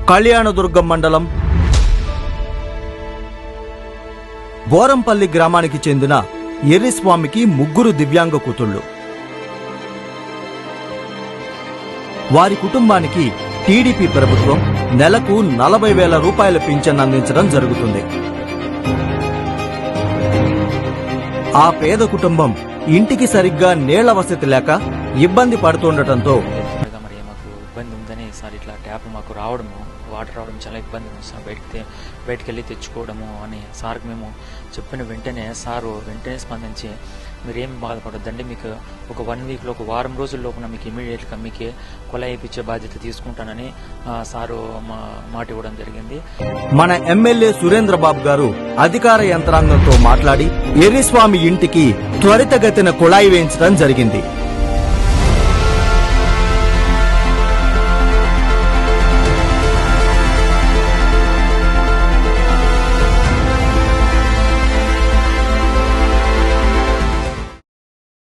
కళ్యాణదుర్గం మండలం బోరంపల్లి గ్రామానికి చెందిన ఎర్రిస్వామికి ముగ్గురు దివ్యాంగ కూతుళ్లు. వారి కుటుంబానికి టీడీపీ ప్రభుత్వం నెలకు 40,000 రూపాయల పింఛన్ అందించడం జరుగుతుంది. ఆ పేద కుటుంబం ఇంటికి సరిగ్గా నీళ్ల వసతి లేక ఇబ్బంది పడుతుండటంతో ఇబ్బంది ఉందని సార్ ఇట్లా ట్యాప్ మాకు రావడము, వాటర్ రావడం చాలా ఇబ్బంది ఉంది సార్. బయటికి వెళ్ళి తెచ్చుకోవడము అని సార్కి మేము చెప్పిన వెంటనే సారు వెంటనే స్పందించి మీరేం బాధపడొద్దండి, మీకు ఒక 1 వీక్లో ఒక వారం రోజుల లోపల మీకు ఇమీడియట్గా మీకు కొలాయి ఇప్పించే బాధ్యత తీసుకుంటానని సారు మాట ఇవ్వడం జరిగింది. మన ఎమ్మెల్యే సురేంద్రబాబు గారు అధికార యంత్రాంగంతో మాట్లాడి ఎర్రిస్వామి ఇంటికి త్వరితగతిన కుళాయి వేయించడం జరిగింది.